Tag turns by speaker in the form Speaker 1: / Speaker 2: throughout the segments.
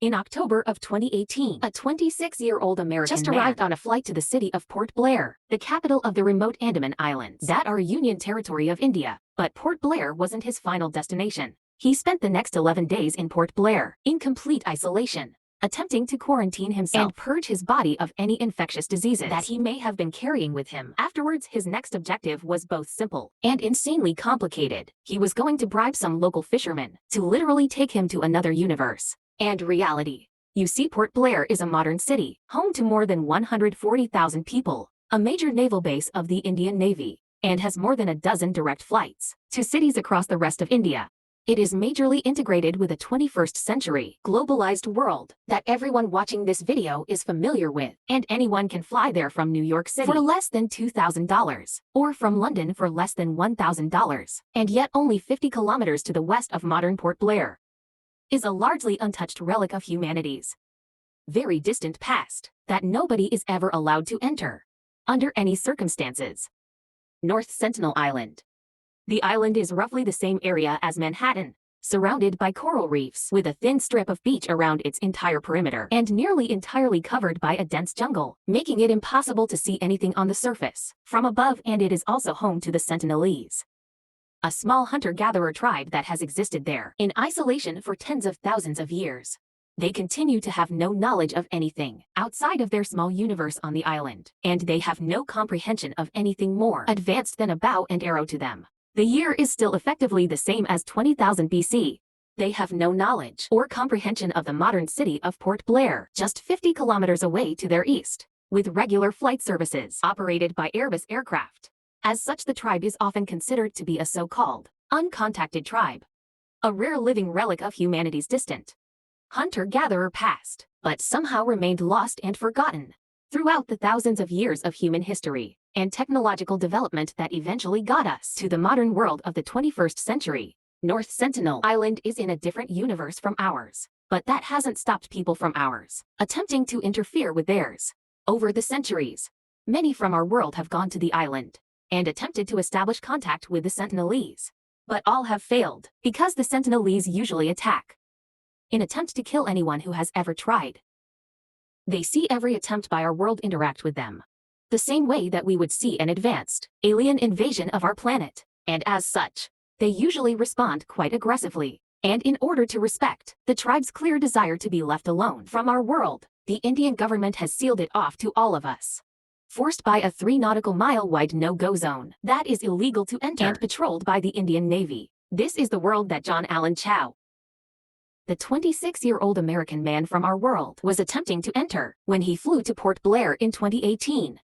Speaker 1: In October of 2018, a 26-year-old American just arrived on a flight to the city of Port Blair, the capital of the remote Andaman Islands that are Union Territory of India. But Port Blair wasn't his final destination. He spent the next 11 days in Port Blair, in complete isolation, attempting to quarantine himself and purge his body of any infectious diseases that he may have been carrying with him. Afterwards, his next objective was both simple and insanely complicated. He was going to bribe some local fishermen to literally take him to another universe and reality. You see, Port Blair is a modern city, home to more than 140,000 people, a major naval base of the Indian Navy, and has more than a dozen direct flights to cities across the rest of India. It is majorly integrated with a 21st century, globalized world that everyone watching this video is familiar with, and anyone can fly there from New York City for less than $2,000, or from London for less than $1,000, and yet only 50 kilometers to the west of modern Port Blair is a largely untouched relic of humanity's very distant past that nobody is ever allowed to enter, under any circumstances. North Sentinel Island. The island is roughly the same area as Manhattan, surrounded by coral reefs with a thin strip of beach around its entire perimeter and nearly entirely covered by a dense jungle, making it impossible to see anything on the surface from above, and it is also home to the Sentinelese, a small hunter-gatherer tribe that has existed there in isolation for tens of thousands of years. They continue to have no knowledge of anything outside of their small universe on the island, and they have no comprehension of anything more advanced than a bow and arrow to them. The year is still effectively the same as 20,000 BC. They have no knowledge or comprehension of the modern city of Port Blair, just 50 kilometers away to their east, with regular flight services operated by Airbus aircraft. As such, the tribe is often considered to be a so-called uncontacted tribe, a rare living relic of humanity's distant hunter-gatherer past, but somehow remained lost and forgotten throughout the thousands of years of human history and technological development that eventually got us to the modern world of the 21st century. North Sentinel Island is in a different universe from ours, but that hasn't stopped people from ours attempting to interfere with theirs. Over the centuries, many from our world have gone to the island and attempted to establish contact with the Sentinelese, but all have failed because the Sentinelese usually attack in attempt to kill anyone who has ever tried. They see every attempt by our world interact with them the same way that we would see an advanced alien invasion of our planet, and as such, they usually respond quite aggressively. And in order to respect the tribe's clear desire to be left alone from our world, the Indian government has sealed it off to all of us, forced by a 3 nautical mile wide no-go zone that is illegal to enter and patrolled by the Indian Navy. This is the world that John Allen Chow, the 26-year-old American man from our world, was attempting to enter when he flew to Port Blair in 2018.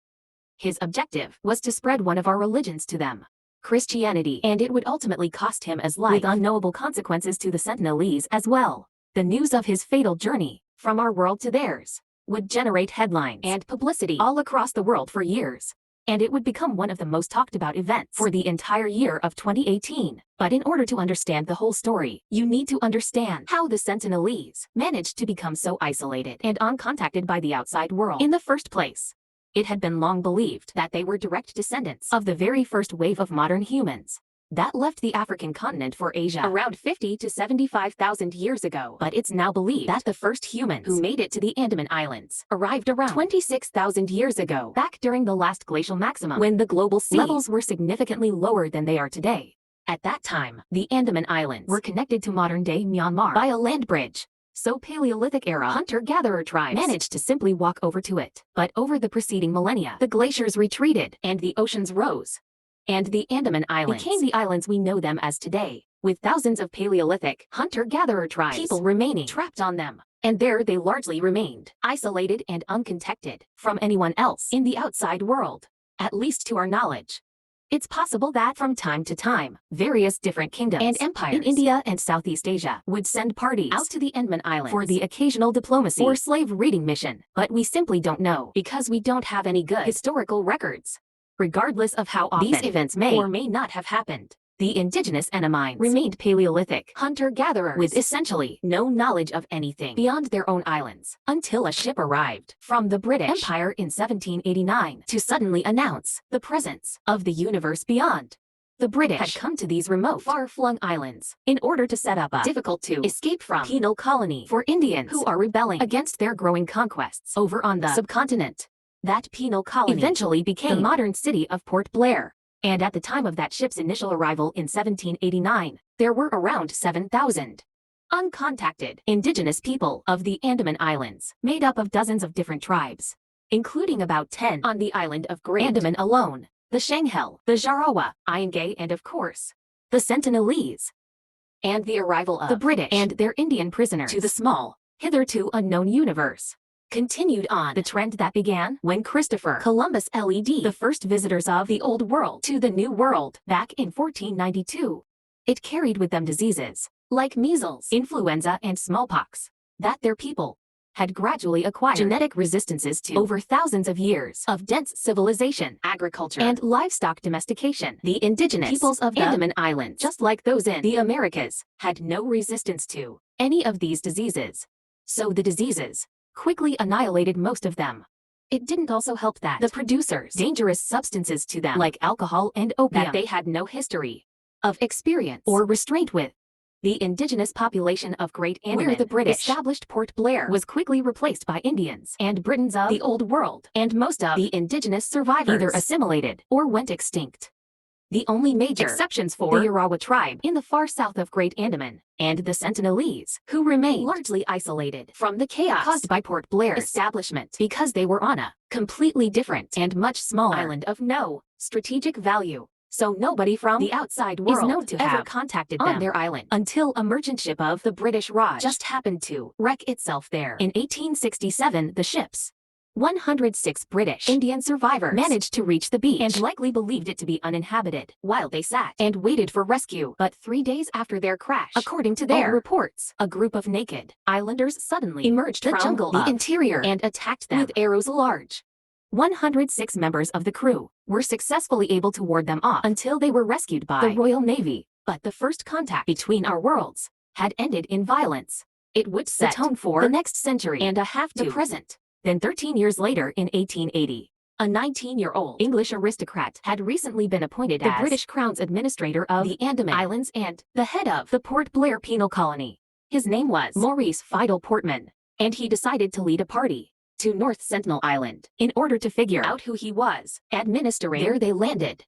Speaker 1: His objective was to spread one of our religions to them, Christianity, and it would ultimately cost him his life, with unknowable consequences to the Sentinelese as well. The news of his fatal journey from our world to theirs would generate headlines and publicity all across the world for years, and it would become one of the most talked about events for the entire year of 2018. But in order to understand the whole story, you need to understand how the Sentinelese managed to become so isolated and uncontacted by the outside world in the first place. It had been long believed that they were direct descendants of the very first wave of modern humans that left the African continent for Asia around 50 to 75,000 years ago. But it's now believed that the first humans who made it to the Andaman Islands arrived around 26,000 years ago, back during the last glacial maximum, when the global sea levels were significantly lower than they are today. At that time, the Andaman Islands were connected to modern-day Myanmar by a land bridge, so Paleolithic-era hunter-gatherer tribes managed to simply walk over to it. But over the preceding millennia, the glaciers retreated and the oceans rose, and the Andaman Islands became the islands we know them as today, with thousands of Paleolithic hunter-gatherer tribes people remaining trapped on them. And there they largely remained, isolated and uncontacted from anyone else in the outside world, at least to our knowledge. It's possible that from time to time, various different kingdoms and empires in India and Southeast Asia would send parties out to the Andaman Islands for the occasional diplomacy or slave raiding mission, but we simply don't know because we don't have any good historical records. Regardless of how often these events may or may not have happened, the indigenous Andamines remained Paleolithic hunter-gatherers with essentially no knowledge of anything beyond their own islands, until a ship arrived from the British Empire in 1789 to suddenly announce the presence of the universe beyond. The British had come to these remote, far-flung islands in order to set up a difficult-to-escape-from penal colony for Indians who are rebelling against their growing conquests over on the subcontinent. That penal colony eventually became the modern city of Port Blair, and at the time of that ship's initial arrival in 1789, there were around 7,000 uncontacted indigenous people of the Andaman Islands, made up of dozens of different tribes, including about 10 on the island of Great Andaman alone, the Shanghel, the Jarawa, Iangay, and of course, the Sentinelese. And the arrival of the British and their Indian prisoners to the small, hitherto unknown universe continued on the trend that began when Christopher Columbus led the first visitors of the Old World to the New World back in 1492. It carried with them diseases like measles, influenza, and smallpox that their people had gradually acquired genetic resistances to over thousands of years of dense civilization, agriculture, and livestock domestication. The indigenous peoples of the Andaman Islands, just like those in the Americas, had no resistance to any of these diseases. So the diseases quickly annihilated most of them. It didn't also help that the producers dangerous substances to them like alcohol and opium that they had no history of experience or restraint with. The indigenous population of Great Andaman, where the British established Port Blair, was quickly replaced by Indians and Britons of the Old World, and most of the indigenous survivors either assimilated or went extinct. The only major exceptions for the Urawa tribe in the far south of Great Andaman, and the Sentinelese, who remained largely isolated from the chaos caused by Port Blair's establishment because they were on a completely different and much smaller island of no strategic value. So nobody from the outside world is known to have contacted them on their island until a merchant ship of the British Raj just happened to wreck itself there. In 1867, the ship's 106 British Indian survivors managed to reach the beach and likely believed it to be uninhabited while they sat and waited for rescue. But 3 days after their crash, according to their reports, a group of naked islanders suddenly emerged from the jungle of the interior and attacked them with arrows large. 106 members of the crew were successfully able to ward them off until they were rescued by the Royal Navy. But the first contact between our worlds had ended in violence. It would set the tone for the next century and a half to the present. Then 13 years later in 1880, a 19-year-old English aristocrat had recently been appointed as the British Crown's administrator of the Andaman Islands and the head of the Port Blair penal colony. His name was Maurice Fidel Portman, and he decided to lead a party to North Sentinel Island in order to figure out who he was administering. There they landed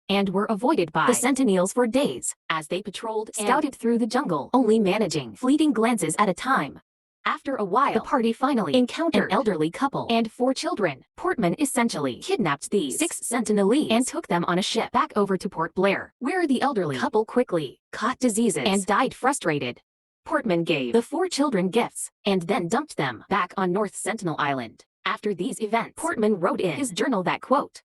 Speaker 1: and were avoided by the Sentinels for days as they patrolled and scouted through the jungle, only managing fleeting glances at a time. After a while, the party finally encountered an elderly couple and 4 children. Portman essentially kidnapped these 6 Sentinelese and took them on a ship back over to Port Blair, where the elderly couple quickly caught diseases and died frustrated. Portman gave the 4 children gifts and then dumped them back on North Sentinel Island. After these events, Portman wrote in his journal that, quote,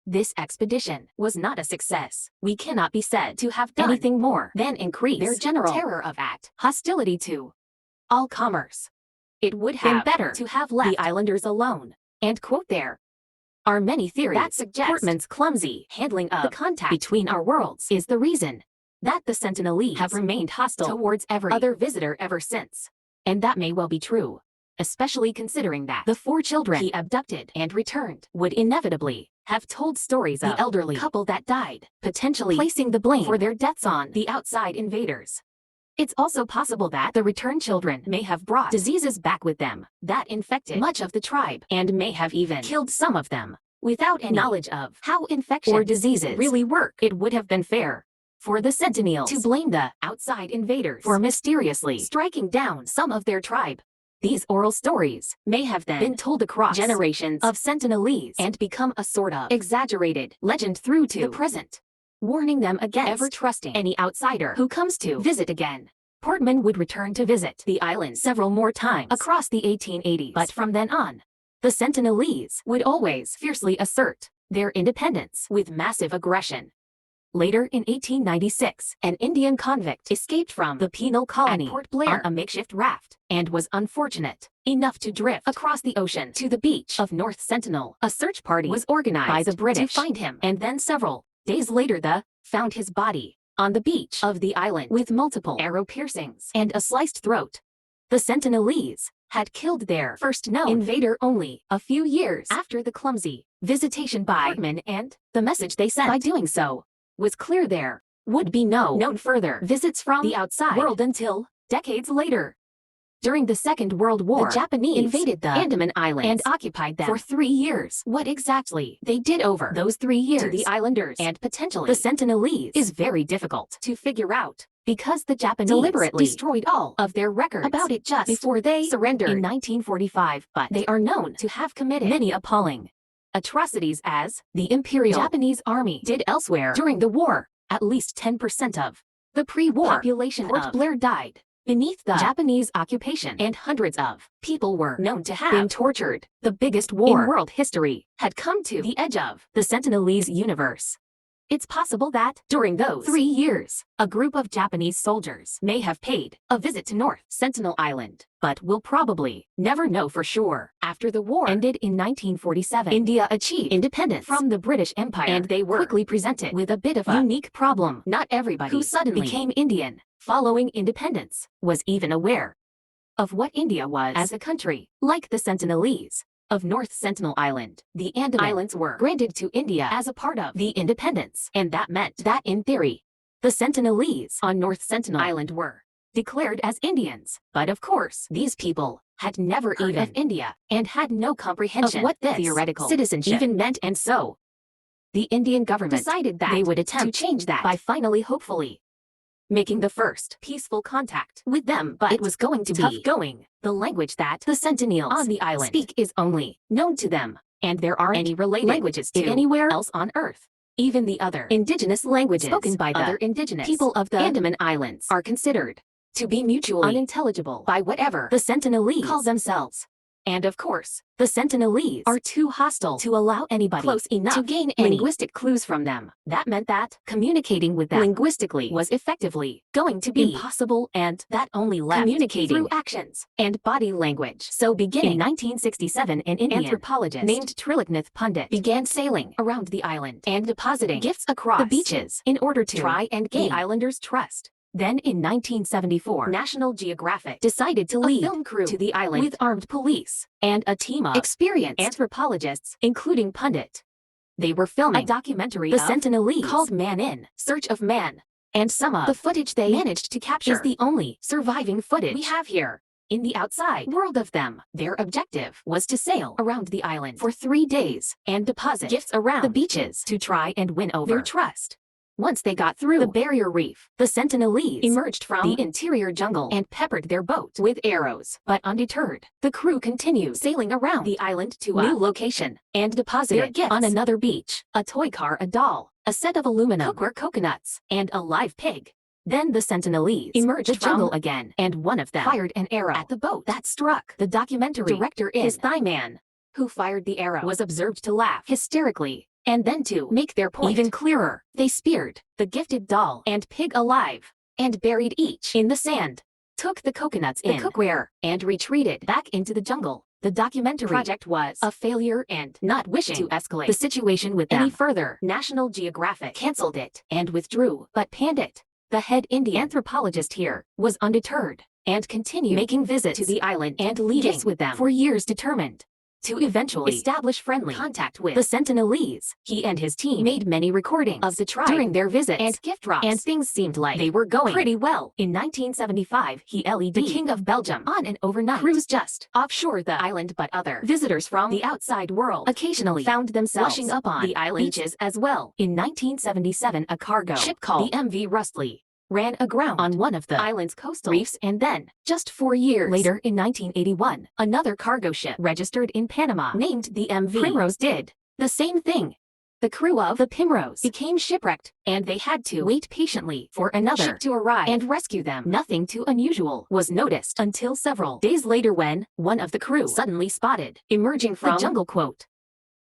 Speaker 1: "This expedition was not a success. We cannot be said to have done anything more than increase their general terror of act hostility to all commerce. It would have been better to have left the islanders alone." End quote. There are many theories that suggest Portman's clumsy handling of the contact between our worlds is the reason that the Sentinelese have remained hostile towards every other visitor ever since. And that may well be true, especially considering that the 4 children he abducted and returned would inevitably have told stories of the elderly couple that died, potentially placing the blame for their deaths on the outside invaders. It's also possible that the returned children may have brought diseases back with them that infected much of the tribe and may have even killed some of them. Without any knowledge of how infection or diseases really work, it would have been fair for the Sentinels to blame the outside invaders for mysteriously striking down some of their tribe. These oral stories may have then been told across generations of Sentinelese and become a sort of exaggerated legend through to the present, warning them against ever trusting any outsider who comes to visit again. Portman would return to visit the island several more times across the 1880s, but from then on, the Sentinelese would always fiercely assert their independence with massive aggression. Later in 1896, an Indian convict escaped from the penal colony at Port Blair on a makeshift raft and was unfortunate enough to drift across the ocean to the beach of North Sentinel. A search party was organized by the British to find him, and then several days later found his body on the beach of the island with multiple arrow piercings and a sliced throat. The Sentinelese had killed their first known invader only a few years after the clumsy visitation by Portman and the message they sent by doing so. was clear there would be no known further visits from the outside world until decades later. During the Second World War, the Japanese invaded the Andaman Islands and occupied them for 3 years. What exactly they did over those 3 years to the islanders and potentially the Sentinelese is very difficult to figure out, because the Japanese deliberately destroyed all of their records about it just before they surrendered in 1945, but they are known to have committed many appalling atrocities as the Imperial Japanese Army did elsewhere during the war. At least 10% of the pre-war population of Port Blair died beneath the Japanese occupation, and hundreds of people were known to have been tortured. The biggest war in world history had come to the edge of the Sentinelese universe. It's possible that, during those 3 years, a group of Japanese soldiers may have paid a visit to North Sentinel Island, but we'll probably never know for sure. After the war ended in 1947, India achieved independence from the British Empire, and they were quickly presented with a bit of a unique problem. Not everybody who suddenly became Indian following independence was even aware of what India was as a country. Like the Sentinelese of North Sentinel Island, the Andaman Islands were granted to India as a part of the independence, and that meant that, in theory, the Sentinelese on North Sentinel Island were declared as Indians. But of course, these people had never heard of India and had no comprehension of what this theoretical citizenship even meant, and so the Indian government decided that they would attempt to change that by finally, hopefully, making the first peaceful contact with them. But it was going to be tough going. The language that the Sentinels on the island speak is only known to them, and there aren't any related languages to anywhere else on Earth. Even the other indigenous languages spoken by the other indigenous people of the Andaman Islands are considered to be mutually unintelligible by whatever the Sentinelese call themselves. And of course, the Sentinelese are too hostile to allow anybody close enough to gain any linguistic clues from them. That meant that communicating with them linguistically was effectively going to be impossible, and that only left communicating through actions and body language. So beginning in 1967, an Indian anthropologist named Triloknath Pandit began sailing around the island and depositing gifts across the beaches in order to try and gain the islanders' trust. Then in 1974, National Geographic decided to lead a film crew to the island with armed police and a team of experienced anthropologists, including Pundit. They were filming a documentary the Sentinelese called Man in Search of Man, and some of the footage they managed to capture is the only surviving footage we have here in the outside world of them. Their objective was to sail around the island for 3 days and deposit gifts around the beaches to try and win over their trust. Once they got through the barrier reef, the Sentinelese emerged from the interior jungle and peppered their boat with arrows. But undeterred, the crew continued sailing around the island to a new location and deposited their gifts on another beach: a toy car, a doll, a set of aluminum cookware, coconuts, and a live pig. Then the Sentinelese emerged from the jungle again, and one of them fired an arrow at the boat that struck. The documentary director, his thigh man, who fired the arrow, was observed to laugh hysterically. And then, to make their point even clearer, they speared the gifted doll and pig alive and buried each in the sand, took the coconuts in the cookware, and retreated back into the jungle. The documentary project was a failure, and not wishing to escalate the situation with them any further, National Geographic canceled it and withdrew. But Pandit, the head Indian anthropologist here, was undeterred and continued making visits to the island and leading with them for years, determined to eventually establish friendly contact with the Sentinelese. He and his team made many recordings of the tribe during their visits and gift drops, and things seemed like they were going pretty well. In 1975, he led the King of Belgium on an overnight cruise just offshore the island, but other visitors from the outside world occasionally found themselves washing up on the island beaches as well. In 1977, a cargo ship called the MV Rustley ran aground on one of the island's coastal reefs, and then, just 4 years later in 1981, another cargo ship registered in Panama named the MV Primrose did the same thing. The crew of the Primrose became shipwrecked, and they had to wait patiently for another ship to arrive and rescue them. Nothing too unusual was noticed until several days later, when one of the crew suddenly spotted emerging from the jungle, quote,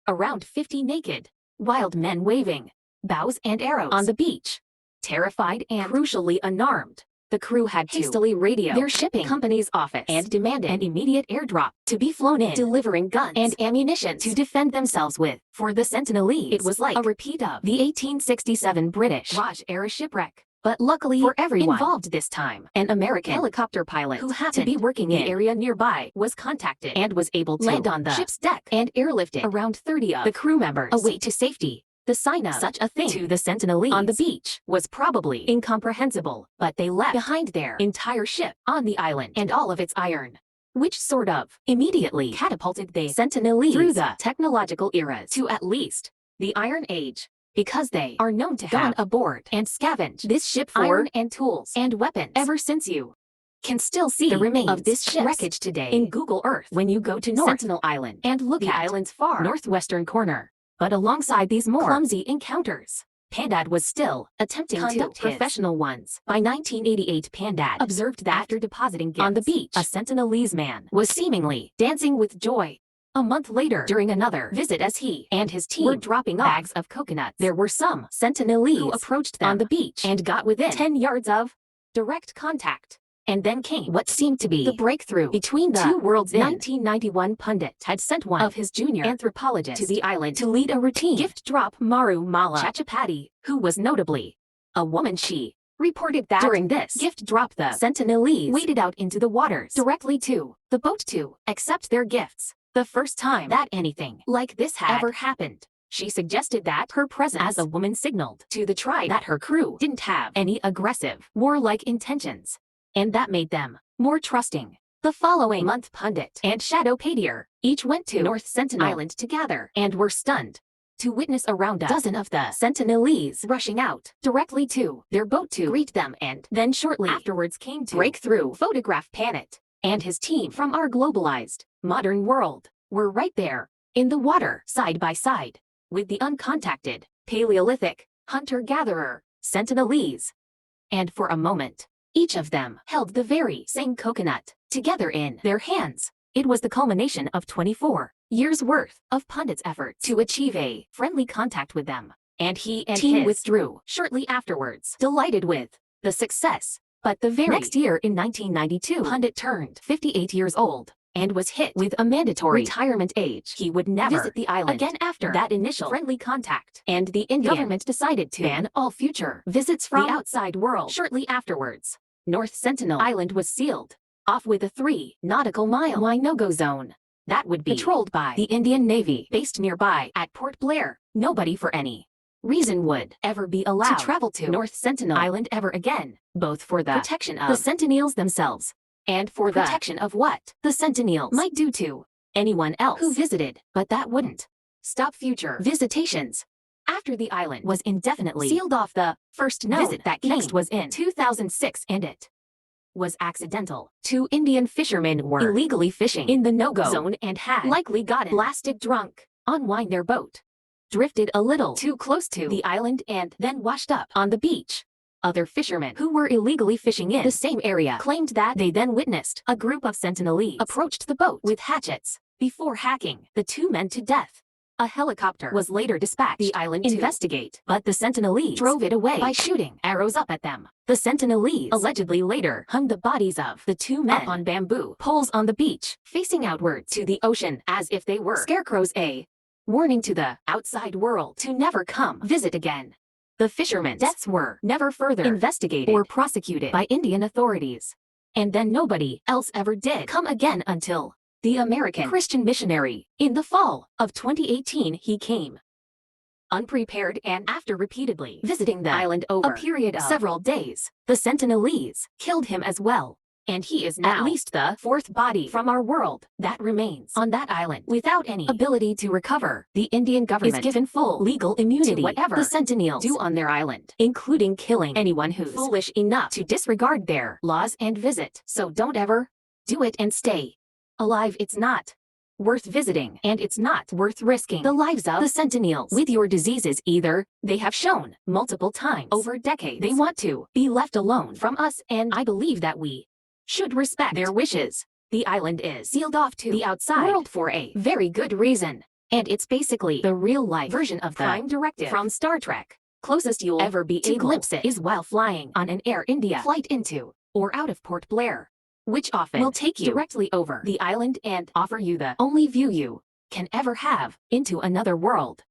Speaker 1: around 50 naked, wild men waving bows and arrows on the beach. Terrified and crucially unarmed, the crew had to hastily radio their shipping company's office and demanded an immediate airdrop to be flown in, delivering guns and ammunition to defend themselves with. For the Sentinelese, it was like a repeat of the 1867 British Raj-era shipwreck. But luckily for everyone involved this time, an American helicopter pilot who happened to be working in the area nearby was contacted and was able to land on the ship's deck and airlift around 30 of the crew members away to safety. The sign of such a thing to the Sentinelese on the beach was probably incomprehensible, but they left behind their entire ship on the island and all of its iron, which sort of immediately catapulted the Sentinelese through the technological eras to at least the Iron Age, because they are known to have gone aboard and scavenged this ship for iron and tools and weapons ever since. You can still see the remains of this ship's wreckage today in Google Earth when you go to Sentinel Island and look at the island's far northwestern corner. But alongside these more clumsy encounters, Pandad was still attempting to conduct professional ones. By 1988, Pandad observed that after depositing gifts on the beach, a Sentinelese man was seemingly dancing with joy. A month later, during another visit as he and his team were dropping off bags of coconuts, there were some Sentinelese who approached them on the beach and got within 10 yards of direct contact. And then came what seemed to be the breakthrough between the two worlds. In 1991, Pundit had sent one of his junior anthropologists to the island to lead a routine gift drop. Maru Mala Chachapati, who was notably a woman, she reported that during this gift drop the Sentinelese waded out into the waters directly to the boat to accept their gifts. The first time that anything like this had ever happened. She suggested that her presence as a woman signaled to the tribe that her crew didn't have any aggressive, warlike intentions, and that made them more trusting. The following month, Pundit and Shadow Padir each went to North Sentinel Island together and were stunned to witness around a dozen of the Sentinelese rushing out directly to their boat to greet them, and then shortly afterwards came to break through. Photograph Panit and his team from our globalized modern world were right there in the water side by side with the uncontacted Paleolithic hunter-gatherer Sentinelese. And for a moment, each of them held the very same coconut together in their hands. It was the culmination of 24 years' worth of Pundit's efforts to achieve a friendly contact with them, and he and team withdrew shortly afterwards, delighted with the success. But the very next year, in 1992, Pundit turned 58 years old and was hit with a mandatory retirement age. He would never visit the island again after that initial friendly contact, and the Indian government decided to ban all future visits from the outside world. Shortly afterwards, North Sentinel Island was sealed off with a 3 nautical mile no-go zone that would be patrolled by the Indian Navy based nearby at Port Blair. Nobody for any reason would ever be allowed to travel to North Sentinel Island ever again, both for the protection of the Sentinels themselves and for the protection of what the Sentinels might do to anyone else who visited. But that wouldn't stop future visitations. After the island was indefinitely sealed off, the first known visit that came was in 2006, and it was accidental. 2 Indian fishermen were illegally fishing in the no-go zone and had likely gotten blasted drunk on wine. Their boat drifted a little too close to the island and then washed up on the beach. Other fishermen who were illegally fishing in the same area claimed that they then witnessed a group of Sentinelese approached the boat with hatchets before hacking the 2 men to death. A helicopter was later dispatched to the island to investigate, but the Sentinelese drove it away by shooting arrows up at them. The Sentinelese allegedly later hung the bodies of the 2 men up on bamboo poles on the beach, facing outwards to the ocean as if they were scarecrows, a warning to the outside world to never come visit again. The fishermen's deaths were never further investigated or prosecuted by Indian authorities, and then nobody else ever did come again until the American Christian missionary. In the fall of 2018, he came unprepared, and after repeatedly visiting the island over a period of several days, the Sentinelese killed him as well. And he is now at least the 4th body from our world that remains on that island without any ability to recover. The Indian government is given full legal immunity to whatever the Sentinels do on their island, including killing anyone who's foolish enough to disregard their laws and visit. So don't ever do it and stay alive. It's not worth visiting, and it's not worth risking the lives of the Sentinels with your diseases either. They have shown multiple times over decades they want to be left alone from us, and I believe that we should respect their wishes. The island is sealed off to the outside world for a very good reason, and it's basically the real-life version of the Prime Directive from Star Trek. Closest you'll ever be able to glimpse it is while flying on an Air India flight into or out of Port Blair, which often will take you directly over the island and offer you the only view you can ever have into another world.